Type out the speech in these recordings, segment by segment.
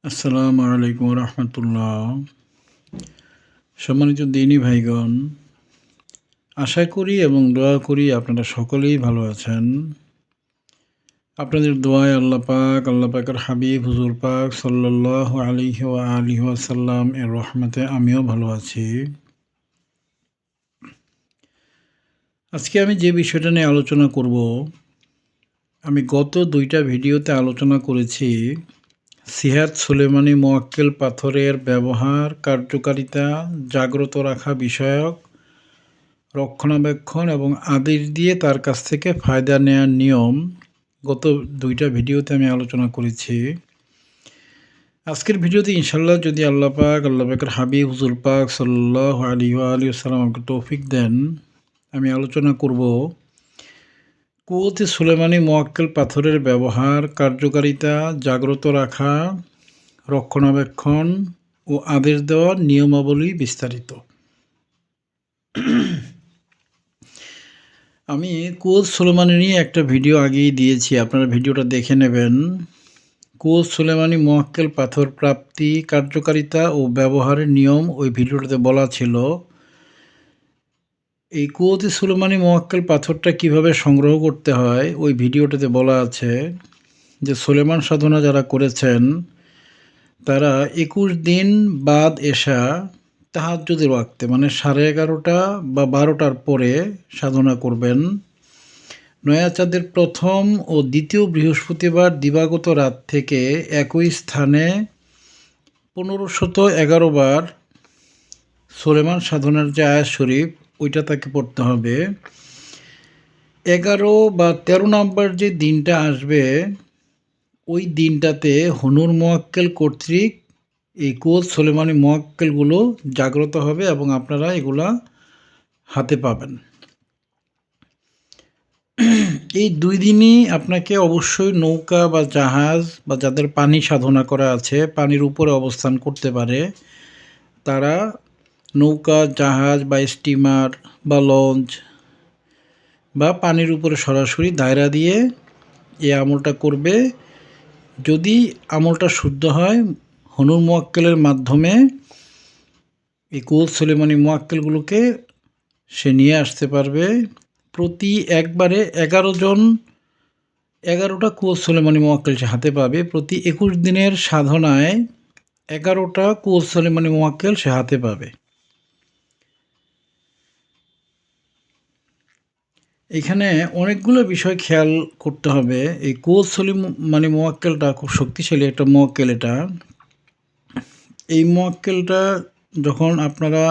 আসসালামু আলাইকুম রহমতুল্লাহ। সম্মানিত দিনী ভাইগণ, আশা করি এবং দোয়া করি আপনারা সকলেই ভালো আছেন। আপনাদের দোয়ায় আল্লাহ পাকের হাবিব হুজুর পাক সাল্লাল্লাহু আলাইহি ওয়া আলিহি ওয়াসাল্লাম এর রহমতে আমিও ভালো আছি। আজকে আমি যে বিষয়টা নিয়ে আলোচনা করব, আমি গত 2টা ভিডিওতে আলোচনা করেছি সিহাত সুলেমানি মোয়াক্কেল পাথরের ব্যবহার, কার্যকারিতা, জাগ্রত রাখা বিষয়ক, রক্ষণাবেক্ষণ এবং আদেশ দিয়ে তার কাছ থেকে ফায়দা নেওয়ার নিয়ম। গত 2টা ভিডিওতে আমি আলোচনা করেছি। আজকের ভিডিওতে ইনশাল্লাহ যদি আল্লাহ পাকের হাবিব হুজুর পাক সাল্লাল্লাহু আলাইহি ওয়া আলিহি ওয়াসাল্লাম আমাকে তৌফিক দেন, আমি আলোচনা করব কুওয়াতে সুলেমানি মোয়াক্কেল পাথরের ব্যবহার, কার্যকারিতা, জাগ্রত রাখা, রক্ষণাবেক্ষণ ও আদেশ দেওয়ার নিয়মাবলী বিস্তারিত। আমি কুওয়াত সুলেমানি নিয়ে একটা ভিডিও আগেই দিয়েছি, আপনারা ভিডিওটা দেখে নেবেন। কুওয়াত সুলেমানি মোয়াক্কেল পাথর প্রাপ্তি, কার্যকারিতা ও ব্যবহারের নিয়ম ওই ভিডিওটাতে বলা ছিল। এই কুওয়াতে সুলেমানি মোয়াক্কেল পাথরটা কিভাবে সংগ্রহ করতে হয় ওই ভিডিওটাতে বলা আছে যে সুলেমান সাধনা যারা করেছেন তারা 21 দিন বাদ এশা তাহাজ্জুদের ওয়াক্তে, মানে 11:30 বা 12টার পরে সাধনা করবেন। নয়া চাঁদের প্রথম ও দ্বিতীয় বৃহস্পতিবার দিবাগত রাত থেকে একই স্থানে 1511 বার সুলেমান সাধনার যে আয়াত শরীফ ওইটা তাকে পড়তে হবে। 11 বা 13 নম্বর যে দিনটা আসবে ওই দিনটাতে হুনুর মোয়াক্কেল কর্তৃক এই কুওয়াত সুলেমানি মোয়াক্কেলগুলো জাগ্রত হবে এবং আপনারা এগুলা হাতে পাবেন। এই 2 দিনই আপনাকে অবশ্যই নৌকা বা জাহাজ বা যাদের পানি সাধনা করা আছে, পানির উপরে অবস্থান করতে পারে, তারা নৌকা, জাহাজ বা স্টিমার বা লঞ্চ বা পানির উপরে সরাসরি দায়রা দিয়ে এই আমলটা করবে। যদি আমলটা শুদ্ধ হয়, হুনুর মোয়াক্কেলের মাধ্যমে এই কুওয়াত সুলেমানি মোয়াক্কেলগুলোকে সে নিয়ে আসতে পারবে। প্রতি একবারে 11টা কুওয়াত সুলেমানি মোয়াক্কেল সে হাতে পাবে। প্রতি 21 দিনের সাধনায় 11টা কুওয়াত সুলেমানি মোয়াক্কেল সে হাতে পাবে। এখানে অনেকগুলো বিষয় খেয়াল করতে হবে। এই কুওয়াত সুলেমানি মোয়াক্কেলটা খুব শক্তিশালী একটা মোয়াক্কেল। এই মোয়াক্কেলটা যখন আপনারা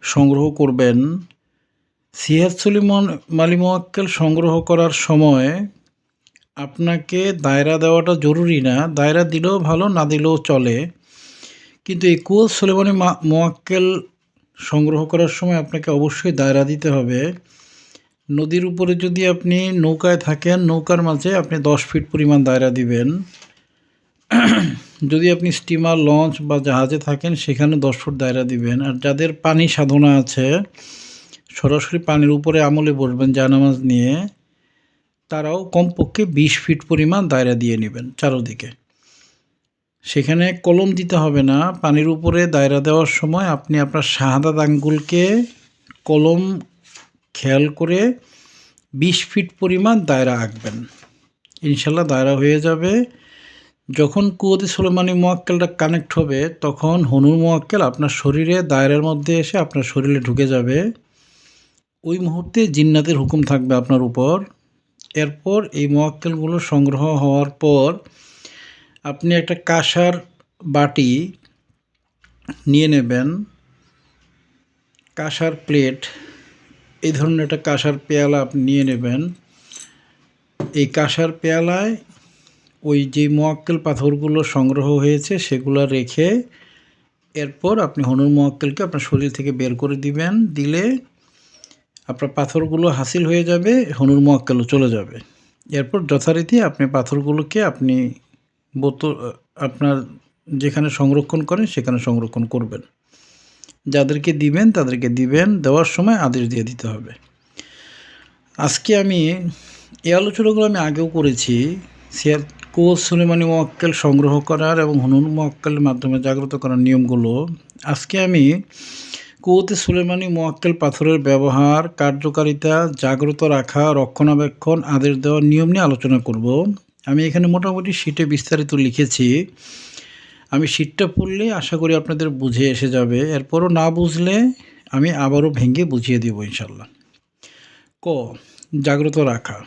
সংগ্রহ করবেন, সিহাত সুলেমানি মোয়াক্কেল সংগ্রহ করার সময় আপনাকে দায়রা দেওয়াটা জরুরি না, দায়রা দিলেও ভালো, না দিলেও চলে। কিন্তু এই কুওয়াত সুলেমানি মোয়াক্কেল সংগ্রহ করার সময় আপনাকে অবশ্যই দায়রা দিতে হবে। নদীর উপরে যদি আপনি নৌকায় থাকেন, নৌকার মাঝে আপনি 10 ফিট পরিমাণ দায়রা দিবেন। যদি আপনি স্টিমার, লঞ্চ বা জাহাজে থাকেন সেখানে 10 ফুট দায়রা দিবেন। আর যাদের পানি সাধনা আছে, সরাসরি পানির উপরে আমলে বসবেন জায়নামাজ নিয়ে, তারাও কমপক্ষে 20 ফিট পরিমাণ দায়রা দিয়ে নেবেন চারোদিকে। সেখানে কলম দিতে হবে না। পানির উপরে দায়রা দেওয়ার সময় আপনি আপনার শাহাদাত আঙ্গুলকে কলম খেয়াল করে 20 ফিট পরিমাণ দায়রা আঁকবেন। ইনশাল্লাহ দায়রা হয়ে যাবে। যখন কুওয়াতে সুলেমানি মোয়াক্কেলটা কানেক্ট হবে, তখন হুনুর মোয়াক্কেল আপনার শরীরে দায়রার মধ্যে এসে আপনার শরীরে ঢুকে যাবে। ওই মুহূর্তে জিন্নাতের হুকুম থাকবে আপনার উপর। এরপর এই মোয়াক্কেলগুলো সংগ্রহ হওয়ার পর আপনি একটা কাঁসার বাটি নিয়ে নেবেন, কাঁসার প্লেট, এই ধরনের একটা কাঁসার পেয়ালা আপনি নিয়ে নেবেন। এই কাঁসার পেয়ালায় ওই যে মোয়াক্কেল পাথরগুলো সংগ্রহ হয়েছে সেগুলো রেখে এরপর আপনি হুনুর মোয়াক্কেলকে আপনার শরীর থেকে বের করে দিবেন। দিলে আপনার পাথরগুলো হাসিল হয়ে যাবে, হুনুর মোয়াক্কেলও চলে যাবে। এরপর যথারীতি আপনি পাথরগুলোকে আপনি আপনার যেখানে সংরক্ষণ করেন সেখানে সংরক্ষণ করবেন। যাদেরকে দিবেন তাদেরকে দিবেন, দেওয়ার সময় আদেশ দিয়ে দিতে হবে। আজকে আমি এই আলোচনাগুলো আমি আগেও করেছি। কুওয়াত সুলেমানি মুওয়াক্কেল সংগ্রহ করার এবং হুনুন মুওয়াক্কেলের মাধ্যমে জাগ্রত করার নিয়মগুলো। আজকে আমি কুওয়াতে সুলেমানি মুওয়াক্কেল পাথরের ব্যবহার, কার্যকারিতা, জাগ্রত রাখা, রক্ষণাবেক্ষণ, আদেশ দেওয়ার নিয়ম নিয়ে আলোচনা করব। আমি এখানে মোটামুটি শিটে বিস্তারিত লিখেছি। আমি শিটটা পড়লে আশা করি আপনাদের বুঝে এসে যাবে। এরপরও না বুঝলে আমি আবারও ভেঙে বুঝিয়ে দেব ইনশাল্লাহ। ক, জাগ্রত রাখা।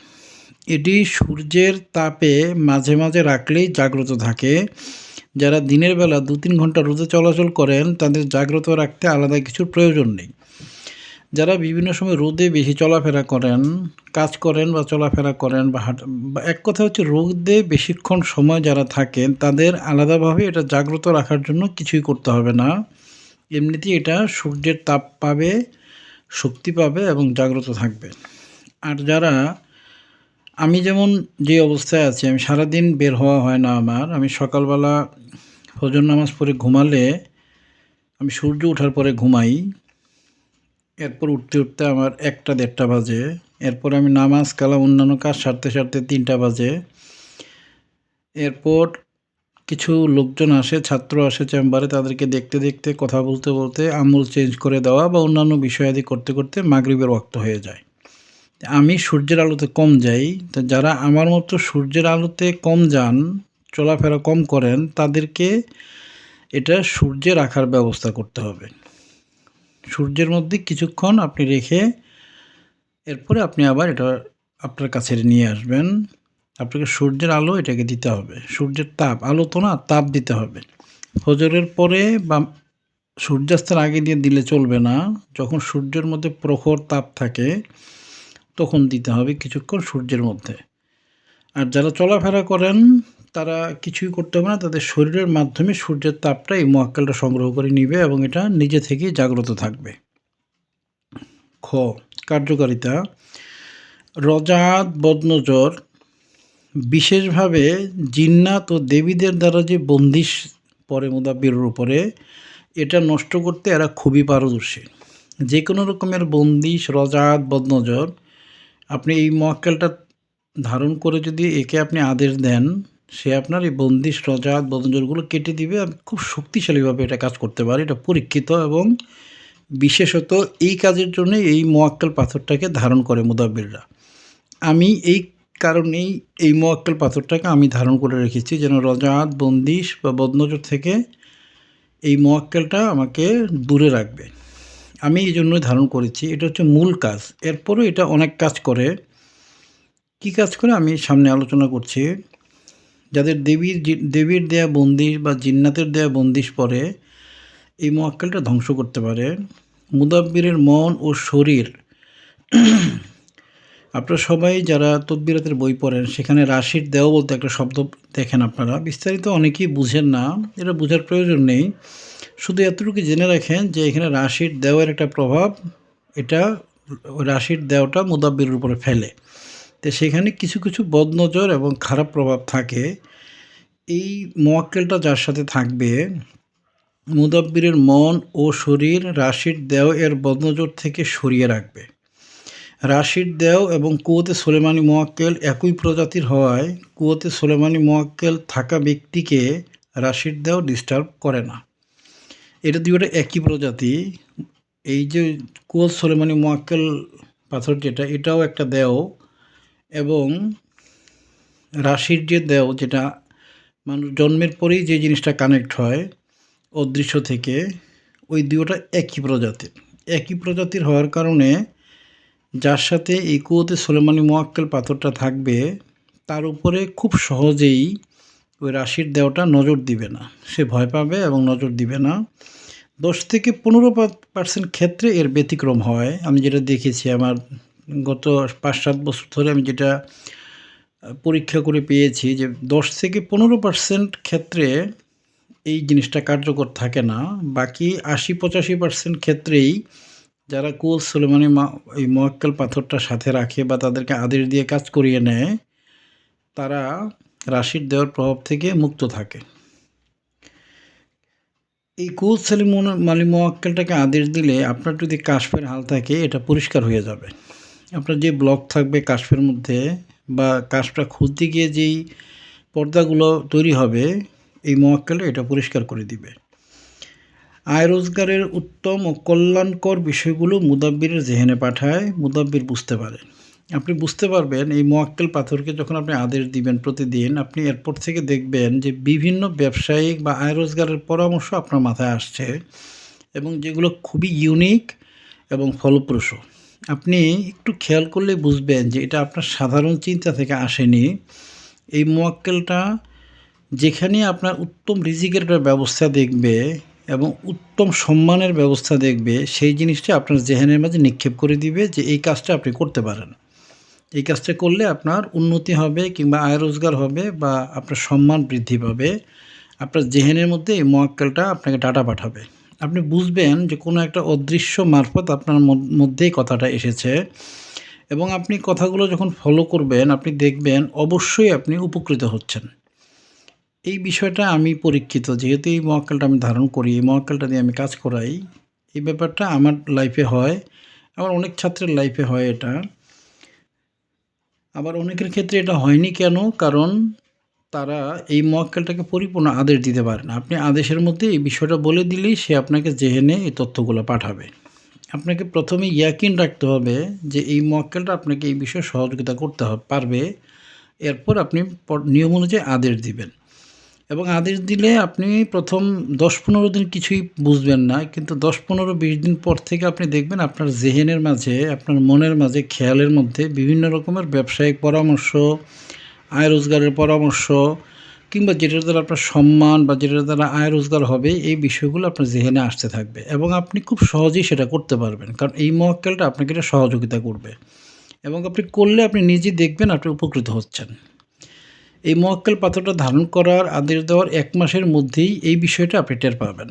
এটি সূর্যের তাপে মাঝে মাঝে রাখলেই জাগ্রত থাকে। যারা দিনের বেলা 2-3 ঘন্টা রোদে চলাচল করেন তাদের জাগ্রত রাখতে আলাদা কিছুর প্রয়োজন নেই। যারা বিভিন্ন সময় রোদে বেশি চলাফেরা করেন, কাজ করেন বা চলাফেরা করেন বা এক কথা হচ্ছে রোদে বেশিক্ষণ সময় যারা থাকেন তাদের আলাদাভাবে এটা জাগ্রত রাখার জন্য কিছুই করতে হবে না। এমনিতেই এটা সূর্যের তাপ পাবে, শক্তি পাবে এবং জাগ্রত থাকবে। আর যারা, আমি যেমন যে অবস্থায় আছি, আমি সারাদিন বের হওয়া হয় না আমার। আমি সকালবেলা ফজর নামাজ পড়ে ঘুমালে আমি সূর্য ওঠার পরে ঘুমাই। এরপর উঠতে উঠতে আমার 1টা-1.5টা বাজে। এরপর আমি নামাজ কালাম অন্যান্য কাজ সারতে সারতে 3টা বাজে। এরপর কিছু লোকজন আসে, ছাত্র আসে চেম্বারে, তাদেরকে দেখতে দেখতে কথা বলতে বলতে আমল চেঞ্জ করে দেওয়া বা অন্যান্য বিষয়াদি করতে করতে মাগরিবের ওয়াক্ত হয়ে যায়। আমি সূর্যের আলোতে কম যাই। তো যারা আমার মতো সূর্যের আলোতে কম যান, চলাফেরা কম করেন, তাদেরকে এটা সূর্যে রাখার ব্যবস্থা করতে হবে। সূর্যের মধ্যে কিছুক্ষণ আপনি রেখে এরপরে আপনি আবার এটা আপনার কাছে নিয়ে আসবেন। আপনাকে সূর্যের আলো এটাকে দিতে হবে। সূর্যের তাপ, আলো তো না, তাপ দিতে হবে। ফজরের পরে বা সূর্যাস্তের আগে দিয়ে দিলে চলবে না। যখন সূর্যের মধ্যে প্রখর তাপ থাকে তখন দিতে হবে কিছুক্ষণ সূর্যের মধ্যে। আর যারা চলাফেরা করেন তারা কিছুই করতে হবে না, তাদের শরীরের মাধ্যমে সূর্যের তাপটা এই মুওয়াক্কেলটা সংগ্রহ করে নিবে এবং এটা নিজে থেকেই জাগ্রত থাকবে। খ, কার্যকারিতা। রজাত, বদনজর, বিশেষভাবে জিন্নাত ও দেবীদের দ্বারা যে বন্দিশ পড়ে মুদাব্বিরের উপরে, এটা নষ্ট করতে এরা খুবই পারদর্শী। যে কোনো রকমের বন্দিশ, রজাত, বদনজর, আপনি এই মুওয়াক্কেলটা ধারণ করে যদি একে আপনি আদেশ দেন, সে আপনার এই বন্দিশ, রজাত, বদনজরগুলো কেটে দিবে। খুব শক্তিশালীভাবে এটা কাজ করতে পারে। এটা পরীক্ষিত এবং বিশেষত এই কাজের জন্য এই মুওয়াক্কেল পাথরটাকে ধারণ করে মুদাব্বিররা। আমি এই কারণেই এই মুওয়াক্কেল পাথরটাকে আমি ধারণ করে রেখেছি, যেন রজাত, বন্দিশ বা বদনজর থেকে এই মুওয়াক্কেলটা আমাকে দূরে রাখবে। আমি এই জন্যই ধারণ করেছি। এটা হচ্ছে মূল কাজ। এরপরও এটা অনেক কাজ করে। কী কাজ করে আমি সামনে আলোচনা করছি। যাদের দেবীর দেয়া বন্দিশ বা জিন্নাতের দেয়া বন্দিশ পড়ে, এই মুওয়াক্কেলটা ধ্বংস করতে পারে। মুদাব্বিরের মন ও শরীর, আপনারা সবাই যারা তদবিরাতের বই পড়েন সেখানে রাশির দেও বলতে একটা শব্দ দেখেন আপনারা। বিস্তারিত অনেকেই বুঝেন না, এটা বোঝার প্রয়োজন নেই। শুধু এতটুকু জেনে রাখেন যে এখানে রাশির দেওয়ের একটা প্রভাব, এটা রাশির দেওটা মুদাব্বিরের উপরে ফেলে। তো সেখানে কিছু কিছু বদনজর এবং খারাপ প্রভাব থাকে। এই মুওয়াক্কেলটা যার সাথে থাকবে, মুদাব্বিরের মন ও শরীর রাশির দেও এর বদনজর থেকে সরিয়ে রাখবে। রাশিদ দেও এবং কুওয়াতে সুলেমানি মুওয়াক্কেল একই প্রজাতির হওয়ায় কুওয়াতে সুলেমানি মুওয়াক্কেল থাকা ব্যক্তিকে রাশিদ দেও ডিস্টার্ব করে না। এটা দুইটা একই প্রজাতি। এই যে কুওয়াত সুলেমানি মুওয়াক্কেল পাথর যেটা, এটাও একটা দেও, এবং রাশির যে দেও যেটা মানুষ জন্মের পরেই যে জিনিসটা কানেক্ট হয় অদৃশ্য থেকে, ওই দুইটা একই প্রজাতির। একই প্রজাতির হওয়ার কারণে যার সাথে এই কুওয়াতে সুলেমানি মুওয়াক্কেল পাথরটা থাকবে তার উপরে খুব সহজেই ওই রাশির দেওটা নজর দিবে না। সে ভয় পাবে এবং নজর দিবে না। 10-15% ক্ষেত্রে এর ব্যতিক্রম হয়। আমি যেটা দেখেছি আমার গত 5-7 বছর ধরে, আমি যেটা পরীক্ষা করে পেয়েছি যে 10-15% ক্ষেত্রে এই জিনিসটা কার্যকর থাকে না। বাকি 80-85% ক্ষেত্রেই যারা কুওয়াত সুলেমানি এই মুওয়াক্কেল পাথরটা সাথে রাখে বা তাদেরকে আদেশ দিয়ে কাজ করিয়ে নেয়, তারা রাশিদ দেওয়ার প্রভাব থেকে মুক্ত থাকে। এই কুওয়াত সুলেমানি মুওয়াক্কেলটাকে আদেশ দিলে আপনার যদি কাশফের হাল থাকে এটা পরিষ্কার হয়ে যাবে। আপনার যে ব্লক থাকবে কাশফের মধ্যে বা কাশফটা খুলতে গিয়ে যেই পর্দাগুলো তৈরি হবে, এই মোয়াক্কেলটা এটা পরিষ্কার করে দিবে। আয় রোজগারের উত্তম ও কল্যাণকর বিষয়গুলো মুদাব্বিরের জেহেনে পাঠায়, মুদাব্বির বুঝতে পারে। আপনি বুঝতে পারবেন এই মোয়াক্কেল পাথরকে যখন আপনি আদেশ দিবেন প্রতিদিন, আপনি এরপর থেকে দেখবেন যে বিভিন্ন ব্যবসায়িক বা আয় রোজগারের পরামর্শ আপনার মাথায় আসছে এবং যেগুলো খুবই ইউনিক এবং ফলপ্রসূ। আপনি একটু খেয়াল করলেই বুঝবেন যে এটা আপনার সাধারণ চিন্তা থেকে আসেনি। এই মোয়াক্কেলটা যেখানে আপনার উত্তম রিজিকের একটা ব্যবস্থা দেখবে এবং উত্তম সম্মানের ব্যবস্থা দেখবে, সেই জিনিসটা আপনার জেহেনের মাঝে নিক্ষেপ করে দিবে যে এই কাজটা আপনি করতে পারেন। এই কাজটা করলে আপনার উন্নতি হবে কিংবা আয় রোজগার হবে বা আপনার সম্মান বৃদ্ধি পাবে। আপনার জেহেনের মধ্যে এই মোয়াক্কেলটা আপনাকে ডাটা পাঠাবে। আপনি বুঝবেন যে কোনো একটা অদৃশ্য মারফত আপনার মধ্যেই কথাটা এসেছে এবং আপনি কথাগুলো যখন ফলো করবেন, আপনি দেখবেন অবশ্যই আপনি উপকৃত হচ্ছেন। এই বিষয়টা আমি পরীক্ষিত, যেহেতু এই মোয়াক্কেলটা আমি ধারণ করি, এই মোয়াক্কেলটা দিয়ে আমি কাজ করাই। এই ব্যাপারটা আমার লাইফে হয়, আমার অনেক ছাত্রের লাইফে হয় এটা। আবার অনেকের ক্ষেত্রে এটা হয়নি কেন? কারণ তারা এই মোয়াক্কেলটাকে পরিপূর্ণ আদেশ দিতে পারে না। আপনি আদেশের মধ্যে এই বিষয়টা বলে দিলেই সে আপনাকে জেহেনে এই তথ্যগুলো পাঠাবে। আপনাকে প্রথমে ইয়াকিন রাখতে হবে যে এই মোয়াক্কেলটা আপনাকে এই বিষয়ে সহযোগিতা করতে পারবে। এরপর আপনি নিয়ম অনুযায়ী আদেশ দিবেন এবং আদেশ দিলে আপনি প্রথম 10-15 দিন কিছুই বুঝবেন না, কিন্তু 10-15-20 দিন পর থেকে আপনি দেখবেন আপনার জেহেনের মাঝে, আপনার মনের মাঝে, খেয়ালের মধ্যে বিভিন্ন রকমের ব্যবসায়িক পরামর্শ, আয় রোজগারের পরামর্শ কিংবা যেটার দ্বারা আপনার সম্মান বা যেটার দ্বারা আয় রোজগার হবে, এই বিষয়গুলো আপনার জেহেনে আসতে থাকবে এবং আপনি খুব সহজেই সেটা করতে পারবেন, কারণ এই মোয়াক্কেলটা আপনাকে এটা সহযোগিতা করবে এবং আপনি করলে আপনি নিজেই দেখবেন আপনি উপকৃত হচ্ছেন। এই মোয়াক্কেল পাথরটা ধারণ করার আদেশ দেওয়ার 1 মাসের মধ্যেই এই বিষয়টা আপনি টের পাবেন।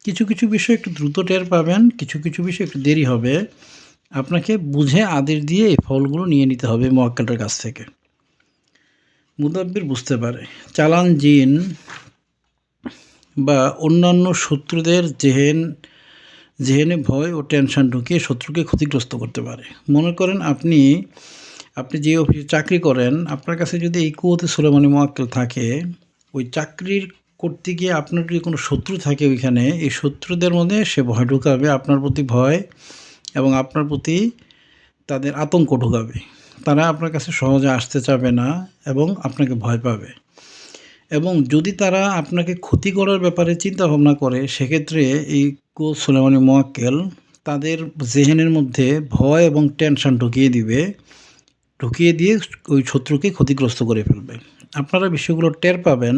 কিছু কিছু বিষয় একটু দ্রুত টের পাবেন, কিছু কিছু বিষয় একটু দেরি হবে। আপনাকে বুঝে আদেশ দিয়ে এই ফলগুলো নিয়ে নিতে হবে মোয়াক্কেলটার কাছ থেকে। মুদাব্বির বুঝতে পারে চালান জিন বা অন্যান্য শত্রুদের জেহেনে ভয় ও টেনশন ঢুকিয়ে শত্রুকে ক্ষতিগ্রস্ত করতে পারে। মনে করেন আপনি যে অফিসে চাকরি করেন, আপনার কাছে যদি এই কুওয়াতে সুলাইমানি মোয়াক্কেল থাকে, ওই চাকরির করতে গিয়ে আপনার যদি কোনো শত্রু থাকে ওইখানে, এই শত্রুদের মধ্যে সে ভয় ঢুকাবে, আপনার প্রতি ভয় এবং আপনার প্রতি তাদের আতঙ্ক ঢুকাবে। তারা আপনার কাছে সহজে আসতে চাবে না এবং আপনাকে ভয় পাবে। এবং যদি তারা আপনাকে ক্ষতি করার ব্যাপারে চিন্তা ভাবনা করে, সেক্ষেত্রে এই কুওয়াত সুলাইমানি মোয়াক্কেল তাদের জেহেনের মধ্যে ভয় এবং টেনশন ঢুকিয়ে দিয়ে ওই শত্রুকে ক্ষতিগ্রস্ত করে ফেলবে। আপনারা বিষয়গুলো টের পাবেন।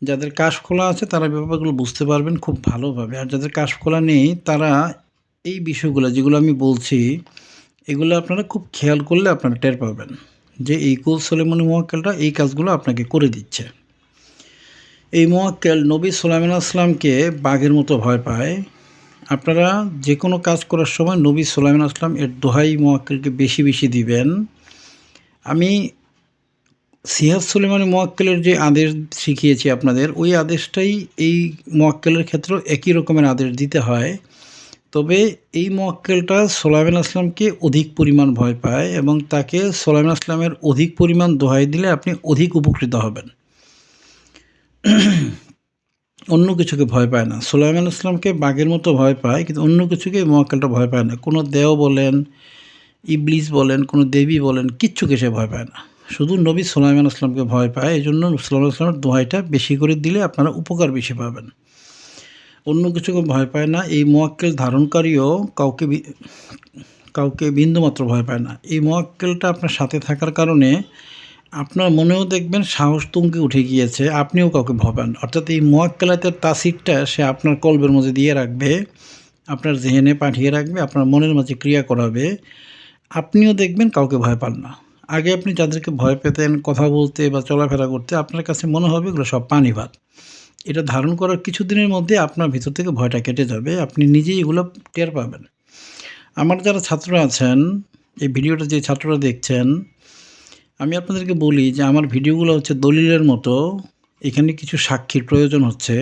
যাদের কাশফোলা আছে তারা ব্যাপারগুলো বুঝতে পারবেন খুব ভালোভাবে, আর যাদের কাশফোলা নেই তারা এই বিষয়গুলো যেগুলো আমি বলছি, এগুলো আপনারা খুব খেয়াল করলে আপনারা টের পাবেন যে এই কুওয়াত সুলাইমানি মোয়াক্কেলটা এই কাজগুলো আপনাকে করে দিচ্ছে। এই মোয়াক্কেল নবী সুলাইমান আসলামকে বাঘের মতো ভয় পায়। আপনারা যে কোনো কাজ করার সময় নবী সুলাইমান আসলাম এর দোহাই মোয়াক্কেলকে বেশি বেশি দিবেন। আমি সিহাজ সুলাইমানি মোয়াক্কেলের যে আদেশ শিখিয়েছি আপনাদের, ওই আদেশটাই এই মোয়াক্কেলের ক্ষেত্রেও একই রকমের আদেশ দিতে হয়। তবে এই মোয়াক্কেলটা সুলাইমান আসলামকে অধিক পরিমাণ ভয় পায় এবং তাকে সুলাইমান আসলামের অধিক পরিমাণ দোহাই দিলে আপনি অধিক উপকৃত হবেন। অন্য কিছুকে ভয় পায় না। সুলাইমান আসলামকে বাঘের মতো ভয় পায়, কিন্তু অন্য কিছুকে এই মোয়াক্কেলটা ভয় পায় না। কোনো দেও বলেন, ইবলিস বলেন, কোনো দেবী বলেন, কিচ্ছুকে সে ভয় পায় না। শুধু নবী সুলাইমান আসলামকে ভয় পায়। এই জন্য সুলাইমান আসলামের দোহাইটা বেশি করে দিলে আপনারা উপকার বেশি পাবেন। অন্য কিছুকে ভয় পায় না। এই মোয়াক্কেল ধারণকারীও কাউকে বিন্দুমাত্র ভয় পায় না। এই মোয়াক্কেলটা আপনার সাথে থাকার কারণে আপনার মনেও দেখবেন সাহস তুঙ্গে উঠে গিয়েছে, আপনিও কাউকে ভয় পান। অর্থাৎ এই মোয়াক্কেলাতের তাসিরটা সে আপনার কলবের মধ্যে দিয়ে রাখবে, আপনার জেহেনে পাঠিয়ে রাখবে, আপনার মনের মাঝে ক্রিয়া করাবে। আপনিও দেখবেন কাউকে ভয় পান না। আগে আপনি যাদেরকে ভয় পেতেন কথা বলতে বা চলাফেরা করতে, আপনার কাছে মনে হবে এগুলো সব পানি ভাত। এটা ধারণ করার কিছুদিনের মধ্যে আপনার ভিতর থেকে ভয়টা কেটে যাবে, আপনি নিজেই এগুলো টের পাবেন। আমার যারা ছাত্ররা আছেন, এই ভিডিওটা যে ছাত্ররা দেখছেন, আমি আপনাদেরকে বলি যে আমার ভিডিওগুলো হচ্ছে দলিলের মতো, এখানে কিছু সাক্ষীর প্রয়োজন হচ্ছে।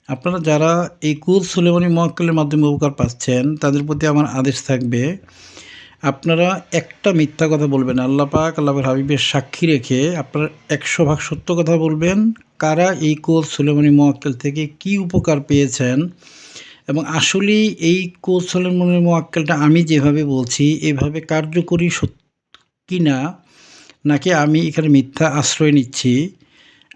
আপনারা যারা এই কুওয়াত সুলাইমানি মোয়াক্কেলের মাধ্যমে উপকার পাচ্ছেন, তাদের প্রতি আমার আদেশ থাকবে, আপনারা একটা মিথ্যা কথা বলবেন। আল্লাহ পাক, আল্লাহর হাবিবের সাক্ষী রেখে আপনারা ১০০ ভাগ সত্য কথা বলবেন। কারা এই কোচ সুলেমানি মোয়াক্কেল থেকে কি উপকার পেয়েছেন এবং আসলেই এই কোচ সুলেমানি মোয়াক্কেলটা আমি যেভাবে বলছি এভাবে কার্যকরী কিনা, নাকি আমি এখানে মিথ্যা আশ্রয় নিচ্ছি,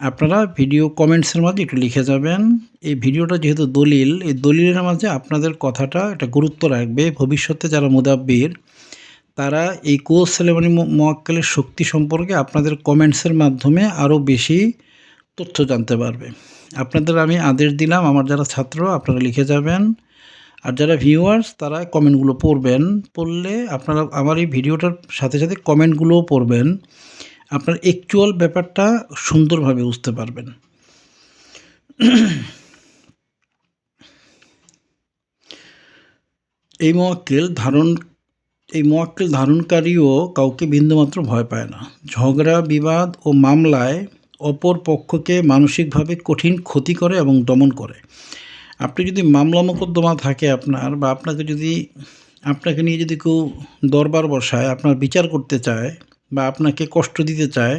আপনারা ভিডিও কমেন্টসের মাঝে একটু লিখে যাবেন। এই ভিডিওটা যেহেতু দলিল, এই দলিলের মাঝে আপনাদের কথাটা একটা গুরুত্ব রাখবে। ভবিষ্যতে যারা মুদাব্বির তারা এই কোচ সুলেমানি মোয়াক্কেলের শক্তি সম্পর্কে আপনাদের কমেন্টসের মাধ্যমে আরও বেশি তথ্য জানতে পারবে। আপনাদের আমি আদেশ দিলাম, আমার যারা ছাত্র আপনারা লিখে যাবেন, আর যারা ভিউয়ার্স তারা কমেন্টগুলো পড়বেন। পড়লে আপনারা আমার এই ভিডিওটার সাথে সাথে কমেন্টগুলোও পড়বেন, আপনার অ্যাকচুয়াল ব্যাপারটা সুন্দরভাবে বুঝতে পারবেন। এই মোয়াক্কেল ধারণকারীও কাউকে বিন্দুমাত্র ভয় পায় না। ঝগড়া বিবাদ ও মামলায় অপর পক্ষকে মানসিকভাবে কঠিন ক্ষতি করে এবং দমন করে। আপনি যদি মামলা মোকদ্দমা থাকে আপনার, বা আপনাকে নিয়ে যদি কেউ দরবার বসায়, আপনার বিচার করতে চায় বা আপনাকে কষ্ট দিতে চায়,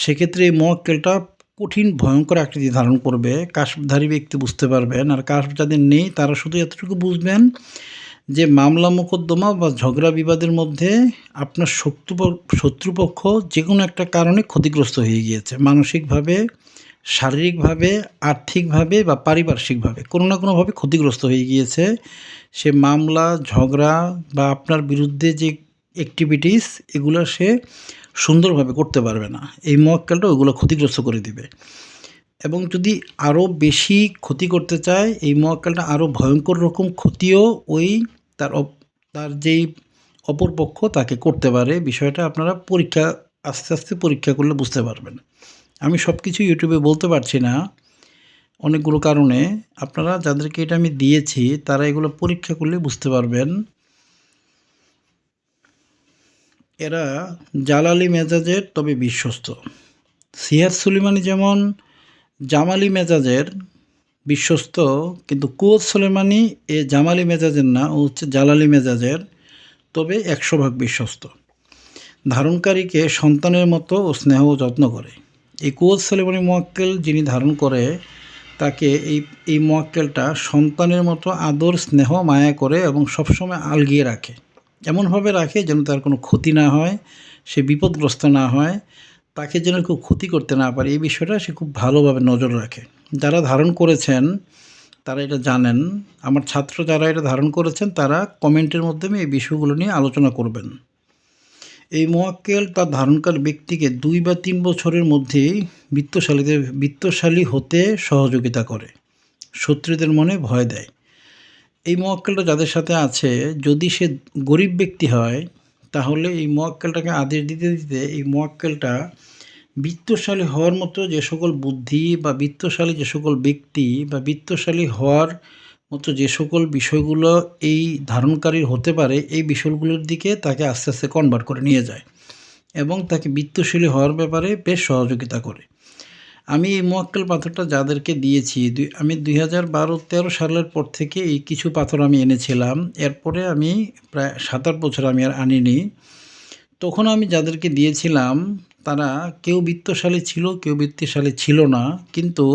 সেক্ষেত্রে এই মোয়াক্কেলটা কঠিন ভয়ঙ্কর আকৃতি ধারণ করবে। কাশধারী ব্যক্তি বুঝতে পারবেন, আর কাশ যাদের নেই তারা শুধু এতটুকু বুঝবেন যে মামলা মোকদ্দমা বা ঝগড়া বিবাদের মধ্যে আপনার শত্রুপক্ষ যে কোনো একটা কারণে ক্ষতিগ্রস্ত হয়ে গিয়েছে, মানসিকভাবে, শারীরিকভাবে, আর্থিকভাবে বা পারিপার্শ্বিকভাবে কোনো না কোনোভাবে ক্ষতিগ্রস্ত হয়ে গিয়েছে। সে মামলা, ঝগড়া বা আপনার বিরুদ্ধে যে অ্যাক্টিভিটিস এগুলো সে সুন্দরভাবে করতে পারবে না। এই মোয়াক্কেলটা ওগুলো ক্ষতিগ্রস্ত করে দিবে। এবং যদি আরও বেশি ক্ষতি করতে চায়, এই মোয়াক্কেলটা আরও ভয়ঙ্কর রকম ক্ষতিও ওই তার যেই অপরপক্ষ তাকে করতে পারে। বিষয়টা আপনারা আস্তে আস্তে পরীক্ষা করলে বুঝতে পারবেন। আমি সব কিছু ইউটিউবে বলতে পারছি না অনেকগুলো কারণে। আপনারা যাদেরকে এটা আমি দিয়েছি তারা এগুলো পরীক্ষা করলে বুঝতে পারবেন। এরা জালালি মেজাজের তবে বিশ্বস্ত। সিহার সুলেমানি যেমন জামালি মেজাজের বিশ্বস্ত, কিন্তু কোচ সুলেমানি এ জামালি মেজাজের না, ও হচ্ছে জালালি মেজাজের, তবে ১০০ ভাগ বিশ্বস্ত। ধারণকারীকে সন্তানের মতো ও স্নেহ ও যত্ন করে। এই কোচ সুলেমানি মোয়াক্কেল যিনি ধারণ করে তাকে এই মোয়াক্কেলটা সন্তানের মতো আদর, স্নেহ, মায়া করে এবং সবসময় আলগিয়ে রাখে। এমনভাবে রাখে যেন তার কোনো ক্ষতি না হয়, সে বিপদগ্রস্ত না হয়, তাকে যেন কেউ ক্ষতি করতে না পারে, এই বিষয়টা সে খুব ভালোভাবে নজর রাখে। যারা ধারণ করেছেন তারা এটা জানেন। আমার ছাত্র যারা এটা ধারণ করেছেন তারা কমেন্টের মাধ্যমে এই বিষয়গুলো নিয়ে আলোচনা করবেন। এই মোয়াক্কেল তার ধারণকারী ব্যক্তিকে ২ বা ৩ বছরের মধ্যেই বিত্তশালী হতে সহযোগিতা করে, শত্রুদের মনে ভয় দেয়। এই মোয়াক্কেলটা যাদের সাথে আছে, যদি সে গরিব ব্যক্তি হয় তাহলে এই মোয়াক্কেলটাকে আদেশ দিতে দিতে এই মোয়াক্কেলটা বিত্তশালী হওয়ার মতো যে সকল বুদ্ধি বা বিত্তশালী যে সকল ব্যক্তি বা বিত্তশালী হওয়ার মতো যে সকল বিষয়গুলো এই ধারণকারীর হতে পারে, এই বিষয়গুলোর দিকে তাকে আস্তে আস্তে কনভার্ট করে নিয়ে যায় এবং তাকে বিত্তশালী হওয়ার ব্যাপারে বেশ সহযোগিতা করে। আমি এই মোয়াক্কেল পাথরটা যাদেরকে দিয়েছি, আমি 2012-13 সালের পর থেকে এই কিছু পাথর আমি এনেছিলাম। এরপরে আমি প্রায় 7-8 বছর আমি আর আনিনি। তখন আমি যাদেরকে দিয়েছিলাম তারা কেউ বিত্তশালী ছিল, কেউ বিত্তশালী ছিল না, কিন্তু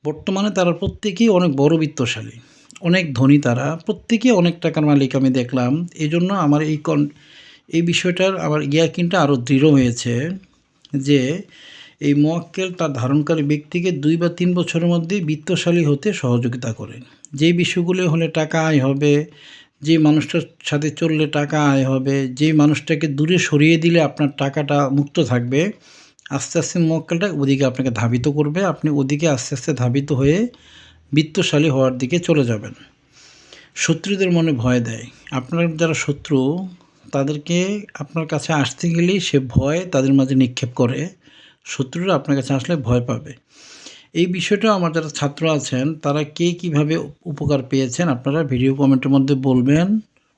বর্তমানে তারা প্রত্যেকেই অনেক বড় বিত্তশালী, অনেক ধনী, তারা প্রত্যেকেই অনেক টাকার মালিক আমি দেখলাম। এই জন্য আমার এই বিষয়টার আমার ইয়াকিনটা আরও দৃঢ় হয়েছে যে এই মোয়াক্কেল তার ধারণকারী ব্যক্তিকে 2 বা 3 বছরের মধ্যেই বিত্তশালী হতে সহযোগিতা করে। যেই বিষয়গুলো হলে টাকা আয় হবে, যে মানুষটার সাথে চললে টাকা আয় হবে, যেই মানুষটাকে দূরে সরিয়ে দিলে আপনার টাকাটা মুক্ত থাকবে, আস্তে আস্তে মোয়াক্কেলটা ওদিকে আপনাকে ধাবিত করবে। আপনি ওদিকে আস্তে আস্তে ধাবিত হয়ে বিত্তশালী হওয়ার দিকে চলে যাবেন। শত্রুদের মনে ভয় দেয়। আপনার যারা শত্রু তাদেরকে আপনার কাছে আসতে গেলেই সে ভয় তাদের মাঝে নিক্ষেপ করে। শত্রুরা আপনার কাছে আসলে ভয় পাবে। এই বিষয়টা আমার যারা ছাত্র আছেন তারা কে কীভাবে উপকার পেয়েছেন আপনারা ভিডিও কমেন্টের মধ্যে বলবেন,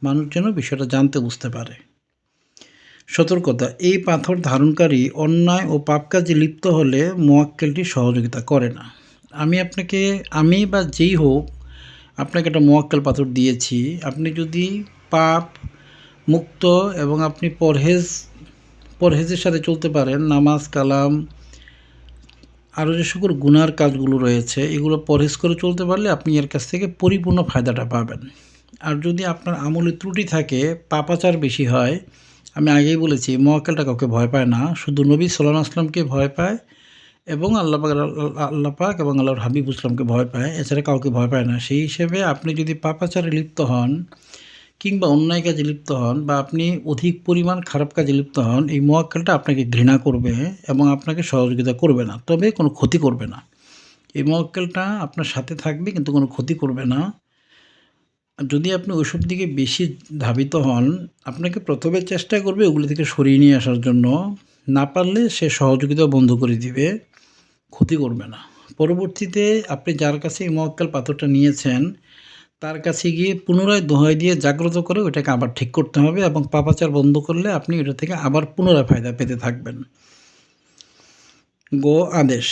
মানুষ যেন বিষয়টা জানতে বুঝতে পারে। সতর্কতা, এই পাথর ধারণকারী অন্যায় ও পাপ কাজে লিপ্ত হলে মোয়াক্কেলটি সহযোগিতা করে না। আমি বা যেই হোক আপনাকে একটা মোয়াক্কেল পাথর দিয়েছি, আপনি যদি পাপ মুক্ত এবং আপনি পরহেজের সাথে চলতে পারেন। নামাজ, কালাম, আরও যে সকল গুনার কাজগুলো রয়েছে এগুলো পরহেজ করে চলতে পারলে আপনি এর কাছ থেকে পরিপূর্ণ ফায়দাটা পাবেন। আর যদি আপনার আমলে ত্রুটি থাকে, পাপাচার বেশি হয়, আমি আগেই বলেছি মোয়াক্কেলটা কাউকে ভয় পায় না, শুধু নবী সাল্লাল্লাহু আলাইহি ওয়াসাল্লামকে ভয় পায় এবং আল্লাহ পাক এবং আল্লাহর হাবিব ইসলামকে ভয় পায়, এছাড়া কাউকে ভয় পায় না। সেই হিসেবে আপনি যদি পাপাচারে লিপ্ত হন কিংবা অন্যায় কাজে লিপ্ত হন বা আপনি অধিক পরিমাণ খারাপ কাজে লিপ্ত হন, এই মোয়াক্কেলটা আপনাকে ঘৃণা করবে এবং আপনাকে সহযোগিতা করবে না, তবে কোনো ক্ষতি করবে না। এই মোয়াক্কেলটা আপনার সাথে থাকবে কিন্তু কোনো ক্ষতি করবে না। যদি আপনি ওইসব দিকে বেশি ধাবিত হন, আপনাকে প্রথমে চেষ্টা করবে ওগুলো থেকে সরিয়ে নিয়ে আসার জন্য। না পারলে সে সহযোগিতা বন্ধ করে দিবে, ক্ষতি করবে না। পরবর্তীতে আপনি যার কাছে এই মোয়াক্কেল পাথরটা নিয়েছেন তার কাছে গিয়ে পুনরায় দোহাই দিয়ে জাগ্রত করে ওইটাকে আবার ঠিক করতে হবে এবং পাপাচার বন্ধ করলে আপনি এটা থেকে আবার পুনরায় ফায়দা পেতে থাকবেন। আদেশ।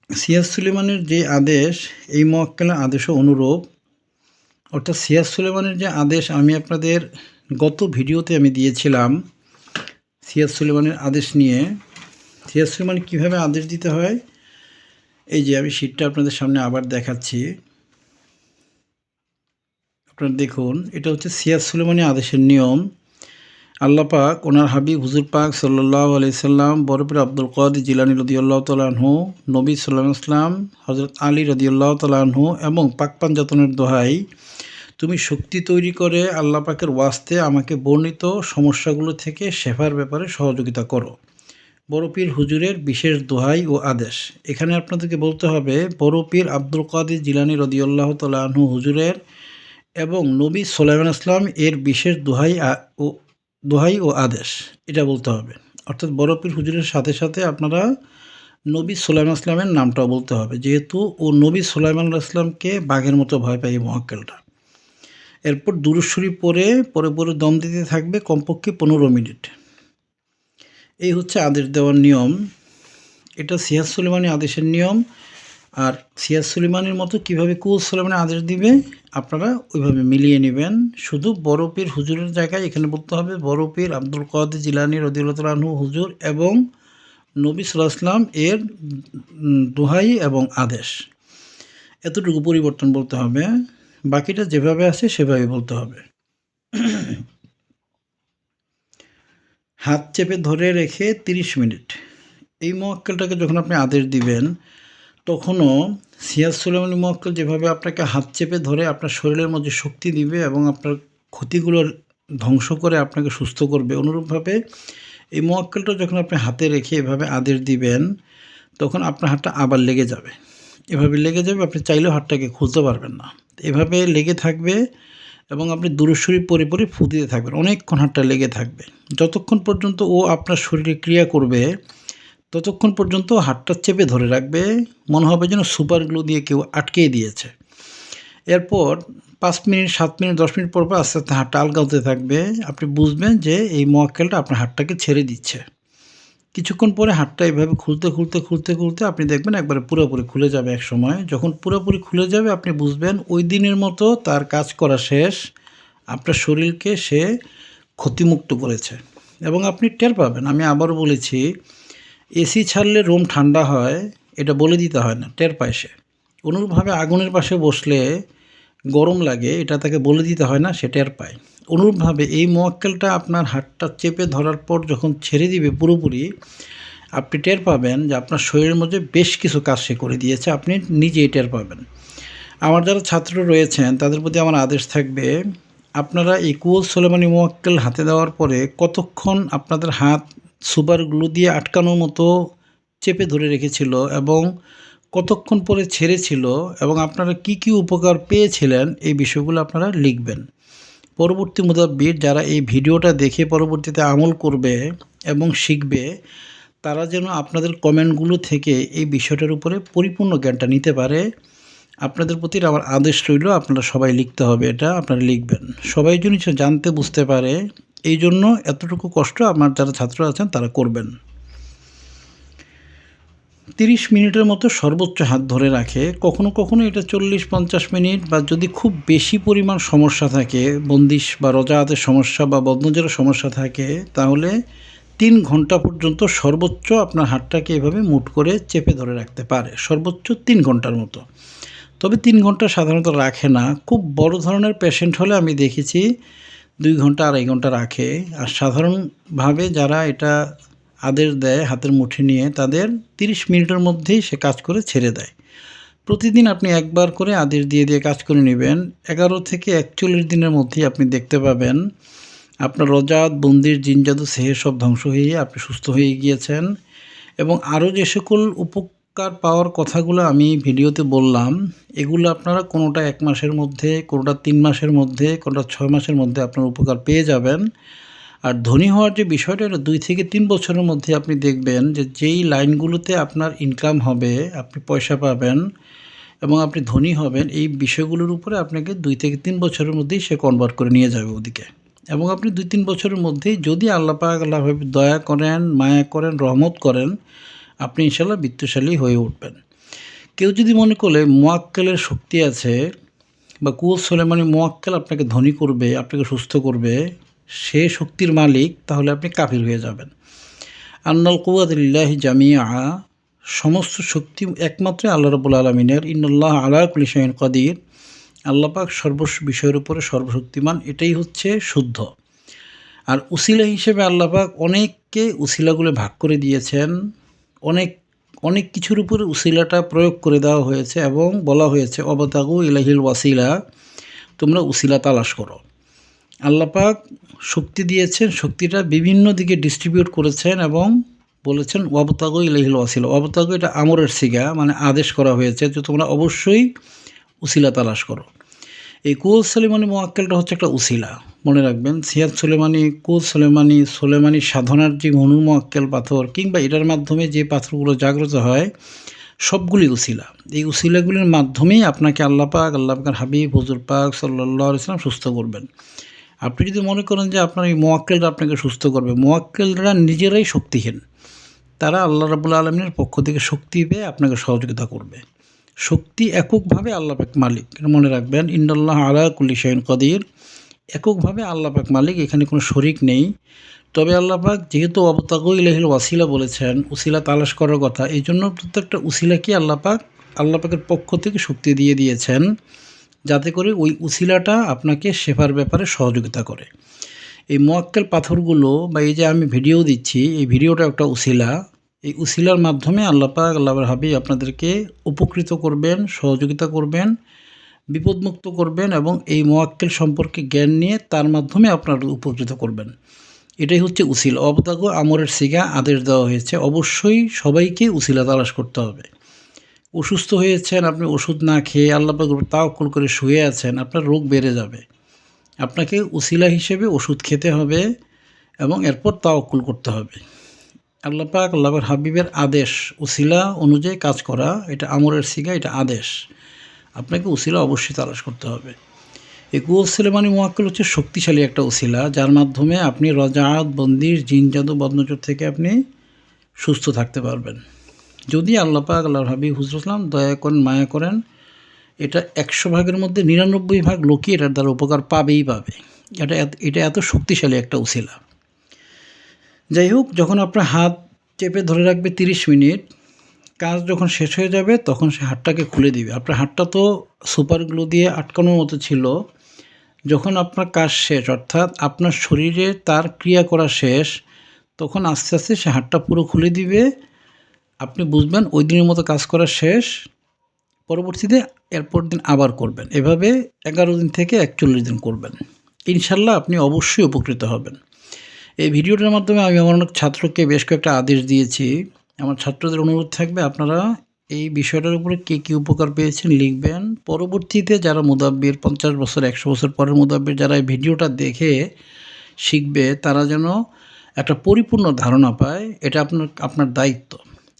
সিরাজ সুলেমানের যে আদেশ, এই মোয়াক্কেলের আদেশও অনুরূপ। অর্থাৎ সিরাজ সুলেমানের যে আদেশ আমি আপনাদের গত ভিডিওতে আমি দিয়েছিলাম, সিরাজ সুলেমানের আদেশ নিয়ে। সিরাজ সুলেমান কীভাবে আদেশ দিতে হয়, এই যে আমি শীটটা আপনাদের সামনে আবার দেখাচ্ছি, আপনারা দেখুন। এটা হচ্ছে সিরাজ সুলেমানি আদেশের নিয়ম। আল্লাহ পাক ওনার হাবিব হুজুর পাক সাল্লাল্লাহু আলাইহি সাল্লাম, বরফির আব্দুল কাদের জিলানী রাদিয়াল্লাহু তাআলা আনহু, নবী সাল্লাল্লাহু আলাইহি ওয়াসাল্লাম, হযরত আলী রাদিয়াল্লাহু তাআলা আনহু এবং পাক পাঞ্জাতনের দোহাই, তুমি শক্তি তৈরি করে আল্লাহ পাকের ওয়াস্তে আমাকে বর্ণিত সমস্যাগুলো থেকে শেফার ব্যাপারে সহযোগিতা করো। বড় পীর হুজুরের বিশেষ দোহাই ও আদেশ। এখানে আপনাদেরকে বলতে হবে বড় পীর আব্দুল কাদের জিলানী রাদিয়াল্লাহু তাআলা আনহু হুজুরের এবং নবী সুলাইমান আসলাম এর বিশেষ দোহাই ও আদেশ, এটা বলতে হবে। অর্থাৎ বড় পীর হুজুরের সাথে সাথে আপনারা নবী সুলাইমান আসলামের নামটাও বলতে হবে, যেহেতু ও নবী সুলাইমান আসলামকে বাঘের মতো ভয় পায় এই মোয়াক্কেলটা। এরপর দুরূদ শরীফ পরে পরে দম দিতে থাকবে কমপক্ষে 15 মিনিট। এই হচ্ছে আদেশ দেওয়ার নিয়ম। এটা সিরাজ সুলেমানি আদেশের নিয়ম। আর সিরাজ সুলেমানির মতো কীভাবে কুল সুলেমানি আদেশ দিবে আপনারা ওইভাবে মিলিয়ে নেবেন। শুধু বড় পীর হুজুরের জায়গায় এখানে বলতে হবে বড় পীর আব্দুল কাদের জিলানী রাদিয়াল্লাহু তাআলা আনহু হুজুর এবং নবী সাল্লাল্লাহু আলাইহি ওয়াসাল্লাম এর দোহাই এবং আদেশ, এতটুকু পরিবর্তন বলতে হবে। বাকিটা যেভাবে আছে সেভাবে বলতে হবে। হাত চেপে ধরে রেখে 30 মিনিট। এই মোয়াক্কেলটাকে যখন আপনি আদেশ দিবেন তখনও সিরাজ সুলেমানি মোয়াক্কেল যেভাবে আপনাকে হাত চেপে ধরে আপনার শরীরের মধ্যে শক্তি দিবে এবং আপনার ক্ষতিগুলো ধ্বংস করে আপনাকে সুস্থ করবে, অনুরূপভাবে এই মোয়াক্কেলটা যখন আপনি হাতে রেখে এভাবে আদেশ দিবেন তখন আপনার হাতটা আবার লেগে যাবে। এভাবে লেগে যাবে, আপনি চাইলেও হাতটাকে খুলতে পারবেন না। এভাবে লেগে থাকবে এবং আপনি দুরূদ শরীফ পরে ফু দিতে থাকবেন, অনেকক্ষণ হাতটা লেগে থাকবে। যতক্ষণ পর্যন্ত ও আপনার শরীরে ক্রিয়া করবে ততক্ষণ পর্যন্ত হাতটা চেপে ধরে রাখবে, মনে হবে যেন সুপার গ্লু দিয়ে কেউ আটকেই দিয়েছে। এরপর 5 মিনিট, 7 মিনিট, 10 মিনিট পর আস্তে আস্তে হাতটা আলগা হতে থাকবে। আপনি বুঝবেন যে এই মোয়াক্কেলটা আপনার হাতটাকে ছেড়ে দিচ্ছে। কিছুক্ষণ পরে হাতটা এভাবে খুলতে আপনি দেখবেন একবারে পুরোপুরি খুলে যাবে এক সময়। যখন পুরোপুরি খুলে যাবে আপনি বুঝবেন ওই দিনের মতো তার কাজ করা শেষ, আপনার শরীরকে সে ক্ষতিমুক্ত করেছে এবং আপনি টের পাবেন। আমি আবারও বলেছি, এসি ছাড়লে রুম ঠান্ডা হয় এটা বলে দিতে হয় না, টের পায় সে। অনুরূপভাবে আগুনের পাশে বসলে গরম লাগে এটা তাকে বলে দিতে হয় না, সে টের পায়। অনুরূপভাবে এই মোয়াক্কেলটা আপনার হাতটা চেপে ধরার পর যখন ছেড়ে দিবে পুরোপুরি, আপনি টের পাবেন যে আপনার শরীরের মধ্যে বেশ কিছু কাজ সে করে দিয়েছে, আপনি নিজেই টের পাবেন। আমার যারা ছাত্র রয়েছেন তাদের প্রতি আমার আদেশ থাকবে, আপনারা এই কুল সুলেমানি মোয়াক্কেল হাতে দেওয়ার পরে কতক্ষণ আপনাদের হাত সুপার গ্লু দিয়ে আটকানোর মতো চেপে ধরে রেখেছিল এবং কতক্ষণ পরে ছেড়েছিল এবং আপনারা কি কি উপকার পেয়েছিলেন এই বিষয়গুলো আপনারা লিখবেন। পরবর্তী মুতাব্বির যারা এই ভিডিওটা দেখে পরবর্তীতে আমল করবে এবং শিখবে তারা যেন আপনাদের কমেন্টগুলো থেকে এই বিষয়টার উপরে পরিপূর্ণ জ্ঞানটা নিতে পারে। আপনাদের প্রতি আমার আদেশ রইল, আপনারা সবাই লিখতে হবে, এটা আপনারা লিখবেন, সবাই যেন জানতে বুঝতে পারে। এই জন্য এতটুকু কষ্ট আমার যারা ছাত্র আছেন তারা করবেন। 30 মিনিটের মতো সর্বোচ্চ হাত ধরে রাখে। কখনো কখনো এটা 40-50 মিনিট, বা যদি খুব বেশি পরিমাণ সমস্যা থাকে, বন্দিশ বা রোজাআতের সমস্যা বা বদনজরের সমস্যা থাকে, তাহলে 3 ঘন্টা পর্যন্ত সর্বোচ্চ আপনার হাতটাকে এভাবে মুঠ করে চেপে ধরে রাখতে পারে, সর্বোচ্চ 3 ঘন্টার মতো। তবে 3 ঘন্টা সাধারণত রাখে না। খুব বড় ধরনের পেশেন্ট হলে আমি দেখেছি 2 ঘন্টা 2.5 ঘন্টা রাখে। আর সাধারণভাবে যারা এটা আদেশ দেয় হাতের মুঠি নিয়ে, তাদের 30 মিনিটের মধ্যেই সে কাজ করে ছেড়ে দেয়। প্রতিদিন আপনি একবার করে আদেশ দিয়ে দিয়ে কাজ করে নেবেন। 11 থেকে 41 দিনের মধ্যেই আপনি দেখতে পাবেন আপনার রোজাআত, বন্দির, জিন জাদু, সেহের সব ধ্বংস হয়ে আপনি সুস্থ হয়ে গিয়েছেন। এবং আরও যে সকল উপকার পাওয়ার কথাগুলো আমি ভিডিওতে বললাম, এগুলো আপনারা কোনোটা 1 মাসের মধ্যে, কোনোটা 3 মাসের মধ্যে, কোনোটা 6 মাসের মধ্যে আপনার উপকার পেয়ে যাবেন। আর ধনী হওয়ার যে বিষয়টা, এটা 2 থেকে 3 বছরের মধ্যে আপনি দেখবেন যে যেই লাইনগুলোতে আপনার ইনকাম হবে, আপনি পয়সা পাবেন এবং আপনি ধনী হবেন, এই বিষয়গুলোর উপরে আপনাকে 2 থেকে 3 বছরের মধ্যেই সে কনভার্ট করে নিয়ে যাবে ওদিকে। এবং আপনি 2-3 বছরের মধ্যেই যদি আল্লাহ পাক দয়া করেন, মায়া করেন, রহমত করেন, আপনি ইনশাল্লাহ বিত্তশালী হয়ে উঠবেন। কেউ যদি মনে করে মোয়াক্কেলের শক্তি আছে বা কুল সোলেমানি মোয়াক্কেল আপনাকে ধনী করবে, আপনাকে সুস্থ করবে, সে শক্তির মালিক, তাহলে আপনি কাফির হয়ে যাবেন। আন্নাল কুওয়াতা লিল্লাহি জামিআ, সমস্ত শক্তি একমাত্র আল্লাহ রাব্বুল আলামিনের। ইন্নাল্লাহা আলা কুল্লি শাইইন কাদির, আল্লাহ পাক বিষয়ের উপরে সর্বশক্তিমান, এটাই হচ্ছে শুদ্ধ। আর উসিলা হিসেবে আল্লাহ পাক অনেককে উসিলাগুলো ভাগ করে দিয়েছেন। অনেক কিছুর উপরে উসিলাটা প্রয়োগ করে দেওয়া হয়েছে এবং বলা হয়েছে অবতাগু ইলাহিল ওয়াসিলা, তোমরা উসিলা তালাশ করো। আল্লাহ পাক শক্তি দিয়েছেন, শক্তিটা বিভিন্ন দিকে ডিস্ট্রিবিউট করেছেন এবং বলেছেন ওয়াবতাগু ইলাহিল ওয়াসিলা। ওয়াবতাগু এটা আমরের সিগা, মানে আদেশ করা হয়েছে যে তোমরা অবশ্যই উসিলা তালাশ করো। এই কুল সোলেমানি মোয়াক্কেলটা হচ্ছে একটা উসিলা, মনে রাখবেন। সিয়াদ সোলেমানি, কুল সোলেমানি সাধনার যে মনু মোয়াক্কেল পাথর, কিংবা এটার মাধ্যমে যে পাথরগুলো জাগ্রত হয়, সবগুলি উসিলা। এই উসিলাগুলির মাধ্যমেই আপনাকে আল্লাহ পাক, আল্লাহ পাকের হাবিব হুজুর পাক সাল্লাল্লাহু আলাইহি ওয়াসাল্লাম সুস্থ করবেন। আপনি যদি মনে করেন যে আপনার এই মোয়াক্কেলরা আপনাকে সুস্থ করবে, মোয়াক্কেলরা নিজেরাই শক্তিহীন। তারা আল্লাহ রাব্বুল আলামিনের পক্ষ থেকে শক্তি পেয়ে আপনাকে সহযোগিতা করবে। শক্তি এককভাবে আল্লাহ পাক মালিক, মনে রাখবেন। ইন্নাল্লাহা আলা কুল্লি শাইইন কাদির, এককভাবে আল্লাহ পাক মালিক, এখানে কোনো শরিক নেই। তবে আল্লাহ পাক যেহেতু অবতাগু ইলাহিল ওয়াসিলা বলেছেন, উসিলা তালাশ করার কথা, এই জন্য প্রত্যেকটা উসিলাকে আল্লাহ পাকের পক্ষ থেকে শক্তি দিয়ে দিয়েছেন, যাতে করে ওই উসিলাটা আপনাকে শেফার ব্যাপারে সহযোগিতা করে। এই মোয়াক্কেল পাথরগুলো বা এই যে আমি ভিডিও দিচ্ছি, এই ভিডিওটা একটা উসিলা। এই উসিলার মাধ্যমে আল্লাহ পাক, আল্লাহর হাবিব আপনাদেরকে উপকৃত করবেন, সহযোগিতা করবেন, বিপদমুক্ত করবেন এবং এই মোয়াক্কেল সম্পর্কে জ্ঞান নিয়ে তার মাধ্যমে আপনারা উপকৃত করবেন। এটাই হচ্ছে উসিলা। অবতাগু আমরের সিগা, আদেশ দেওয়া হয়েছে অবশ্যই সবাইকে উসিলা তালাশ করতে হবে। অসুস্থ হয়েছেন, আপনি ওষুধ না খেয়ে আল্লাহ পাকের উপর তাওয়াক্কুল করে শুয়ে আছেন, আপনার রোগ বেড়ে যাবে। আপনাকে উসিলা হিসেবে ওষুধ খেতে হবে এবং এরপর তাওয়াক্কুল করতে হবে। আল্লাহ পাক, আল্লাহর হাবিবের আদেশ উসিলা অনুযায়ী কাজ করা, এটা আমরের সিগা, এটা আদেশ। আপনাকে উসিলা অবশ্যই তালাশ করতে হবে। এই কুল সোলেমানি মোয়াক্কেল হচ্ছে শক্তিশালী একটা উসিলা, যার মাধ্যমে আপনি রোজাআত, বন্দির, জিন জাদু, বদনজর থেকে আপনি সুস্থ থাকতে পারবেন। যদি আল্লাহ পাক, আল্লাহর হাবিব হুজুর ইসলাম দয়া করেন, মায়া করেন, এটা 100 ভাগের মধ্যে 99 ভাগ লোকই এটার দ্বারা উপকার পাবেই পাবে। এটা এত শক্তিশালী একটা উসিলা। যাই হোক, যখন আপনার হাত চেপে ধরে রাখবে 30 মিনিট, কাজ যখন শেষ হয়ে যাবে তখন সে হাতটাকে খুলে দিবে। আপনার হাতটা তো সুপার গ্লু দিয়ে আটকানোর মতো ছিল। যখন আপনার কাজ শেষ, অর্থাৎ আপনার শরীরে তার ক্রিয়া করা শেষ, তখন আস্তে আস্তে সে হাতটা পুরো খুলে দিবে। আপনি বুঝবেন ওই দিনের মতো কাজ করা শেষ। পরবর্তীতে এরপর দিন আবার করবেন। এভাবে 11 দিন থেকে 41 দিন করবেন। ইনশাল্লাহ আপনি অবশ্যই উপকৃত হবেন। এই ভিডিওটার মাধ্যমে আমি আমার অনেক ছাত্রকে বেশ কয়েকটা আদেশ দিয়েছি। আমার ছাত্রদের অনুরোধ থাকবে, আপনারা এই বিষয়টার উপরে কে কী উপকার পেয়েছেন লিখবেন। পরবর্তীতে যারা মুদাব্বির 50 বছর 100 বছর পরের মুদাব্বির যারা এই ভিডিওটা দেখে শিখবে, তারা যেন একটা পরিপূর্ণ ধারণা পায়। এটা আপনার দায়িত্ব।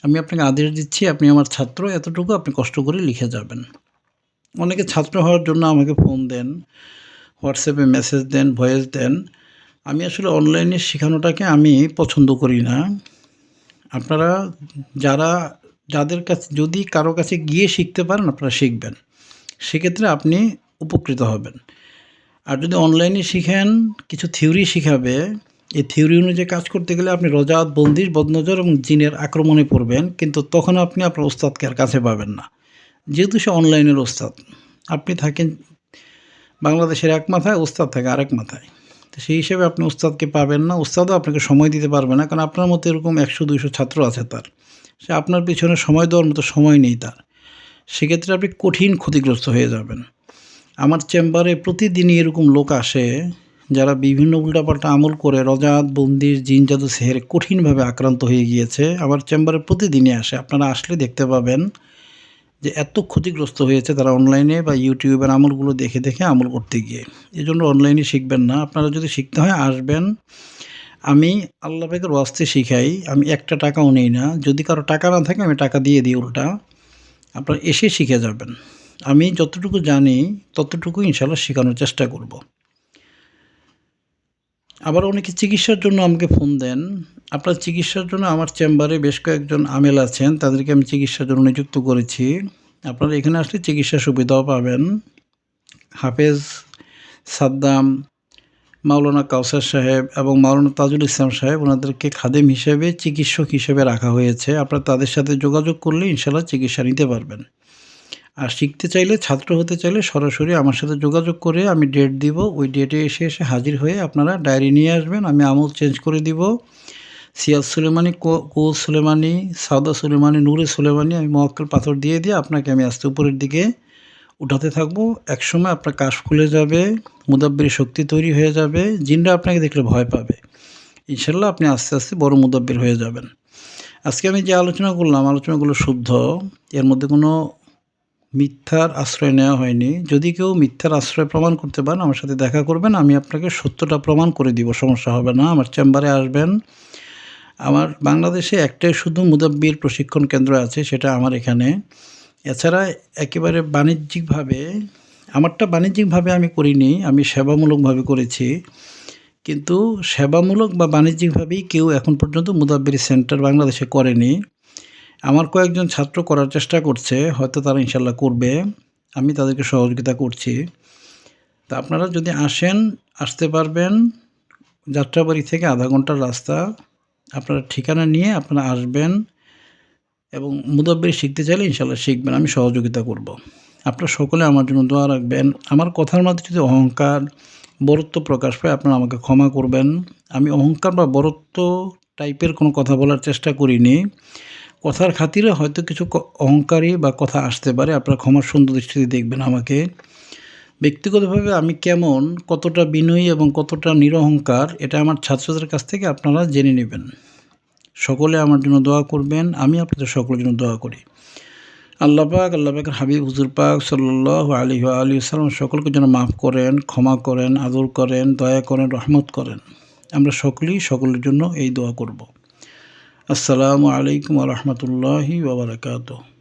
আমি আপনাকে আদেশ দিচ্ছি, আপনি আমার ছাত্র, এতটুকু আপনি কষ্ট করে লিখে যাবেন। অনেকে ছাত্র হওয়ার জন্য আমাকে ফোন দেন, হোয়াটসঅ্যাপে মেসেজ দেন, ভয়েস দেন। আমি আসলে অনলাইনে শেখানোটাকে আমি পছন্দ করি না। আপনারা যারা যাদের কাছে যদি কারো কাছে গিয়ে শিখতে পারেন আপনারা শিখবেন, সেক্ষেত্রে আপনি উপকৃত হবেন। আর যদি অনলাইনে শিখেন, কিছু থিওরি শিখাবে, এই থিওরি অনুযায়ী কাজ করতে গেলে আপনি রজাত, বন্দিশ, বদনজর এবং জিনের আক্রমণে পড়বেন, কিন্তু তখন আপনি আপনার ওস্তাদকে আর কাছে পাবেন না, যেহেতু সে অনলাইনের ওস্তাদ। আপনি থাকেন বাংলাদেশের এক মাথায়, ওস্তাদ থাকে আরেক মাথায়। তো সেই হিসেবে আপনি ওস্তাদকে পাবেন না, ওস্তাদও আপনাকে সময় দিতে পারবে না, কারণ আপনার মতো এরকম 100-200 ছাত্র আছে তার, সে আপনার পিছনে সময় দেওয়ার মতো সময় নেই তার। সেক্ষেত্রে আপনি কঠিন ক্ষতিগ্রস্ত হয়ে যাবেন। আমার চেম্বারে প্রতিদিনই এরকম লোক আসে যারা বিভিন্ন উল্টাপাল্টা আমল করে রজাত, বন্দিশ, জিন, জাদু, সেহেরে কঠিনভাবে আক্রান্ত হয়ে গিয়েছে। আমার চেম্বারে প্রতিদিনই আসে, আপনারা আসলে দেখতে পাবেন যে এত ক্ষতিগ্রস্ত হয়েছে তারা অনলাইনে বা ইউটিউবের আমলগুলো দেখে দেখে আমল করতে গিয়ে। এজন্য অনলাইনে শিখবেন না, আপনারা যদি শিখতে হয় আসবেন। আমি আল্লাহ পাকের ওয়াস্তে শিখাই, আমি একটা টাকাও নেই না। যদি কারো টাকা না থাকে আমি টাকা দিয়ে দিই উল্টা, আপনারা এসে শিখে যাবেন। আমি যতটুকু জানি ততটুকু ইনশাআল্লাহ শেখানোর চেষ্টা করব। আবার অনেকে চিকিৎসার জন্য আমাকে ফোন দেন। আপনার চিকিৎসার জন্য আমার চেম্বারে বেশ কয়েকজন আমেল আছেন, তাদেরকে আমি চিকিৎসার জন্য নিযুক্ত করেছি। আপনারা এখানে আসলে চিকিৎসা সুবিধাও পাবেন। হাফেজ সাদ্দাম, মাওলানা কাউসার সাহেব এবং মাওলানা তাজুল ইসলাম সাহেব, ওনাদেরকে খাদেম হিসেবে, চিকিৎসক হিসেবে রাখা হয়েছে। আপনারা তাদের সাথে যোগাযোগ করলে ইনশাআল্লাহ চিকিৎসা নিতে পারবেন। আর শিখতে চাইলে, ছাত্র হতে চাইলে সরাসরি আমার সাথে যোগাযোগ করে আমি ডেট দিব, ওই ডেটে এসে হাজির হয়ে আপনারা ডায়েরি নিয়ে আসবেন, আমি আমল চেঞ্জ করে দিব। সিয়াদ সুলেমানি, কৌস সুলেমানি, সাউদা সুলেমানি, নূরে সুলেমানি, আমি মোয়াক্কেল পাথর দিয়ে আপনাকে আমি আস্তে উপরের দিকে উঠাতে থাকবো। একসময় আপনার কাশ খুলে যাবে, মুদাব্বির শক্তি তৈরি হয়ে যাবে, জিনরা আপনাকে দেখলে ভয় পাবে। ইনশাল্লাহ আপনি আস্তে আস্তে বড় মুদাব্বির হয়ে যাবেন। আজকে আমি যে আলোচনা করলাম, আলোচনাগুলো শুদ্ধ, এর মধ্যে কোনো মিথ্যার আশ্রয় নেওয়া হয়নি। যদি কেউ মিথ্যার আশ্রয় প্রমাণ করতে পারেন আমার সাথে দেখা করবেন, আমি আপনাকে সত্যটা প্রমাণ করে দিব, সমস্যা হবে না। আমার চেম্বারে আসবেন। আমার বাংলাদেশে একটাই শুধু মুদাব্বির প্রশিক্ষণ কেন্দ্র আছে, সেটা আমার এখানে। এছাড়া একেবারে বাণিজ্যিকভাবে, আমারটা বাণিজ্যিকভাবে আমি করিনি, আমি সেবামূলকভাবে করেছি। কিন্তু সেবামূলক বা বাণিজ্যিকভাবেই কেউ এখন পর্যন্ত মুদাব্বির সেন্টার বাংলাদেশে করেনি। আমার কয়েকজন ছাত্র করার চেষ্টা করছে, হয়তো তারা ইনশাল্লাহ করবে, আমি তাদেরকে সহযোগিতা করছি। তা আপনারা যদি আসেন, আসতে পারবেন। যাত্রাবাড়ি থেকে আধা ঘন্টার রাস্তা। আপনারা ঠিকানা নিয়ে আপনারা আসবেন এবং মুদাব্বির শিখতে চাইলে ইনশাল্লাহ শিখবেন, আমি সহযোগিতা করব। আপনারা সকলে আমার জন্য দোয়া রাখবেন। আমার কথার মধ্যে যদি অহংকার, বরত্ব প্রকাশ পায় আপনারা আমাকে ক্ষমা করবেন। আমি অহংকার বা বরত্ব টাইপের কোনো কথা বলার চেষ্টা করিনি। কথার খাতিরে হয়তো কিছু অহংকারী বা কথা আসতে পারে, আপনারা ক্ষমার সুন্দর দৃষ্টিতে দেখবেন আমাকে। ব্যক্তিগতভাবে আমি কেমন, কতটা বিনয়ী এবং কতটা নিরহংকার, এটা আমার ছাত্রদের কাছ থেকে আপনারা জেনে নেবেন। সকলে আমার জন্য দোয়া করবেন, আমি আপনাদের সকলের জন্য দোয়া করি। আল্লাহ পাকের হাবিব হুজুর পাক সাল্লাল্লাহু আলাইহি ওয়া আলিহি ওয়াসাল্লাম সকলকে যেন মাফ করেন, ক্ষমা করেন, আদর করেন, দয়া করেন, রহমত করেন। আমরা সকলেই সকলের জন্য এই দোয়া করব। আসসালামু আলাইকুম ওয়া রাহমাতুল্লাহি ওয়া বারাকাতুহু।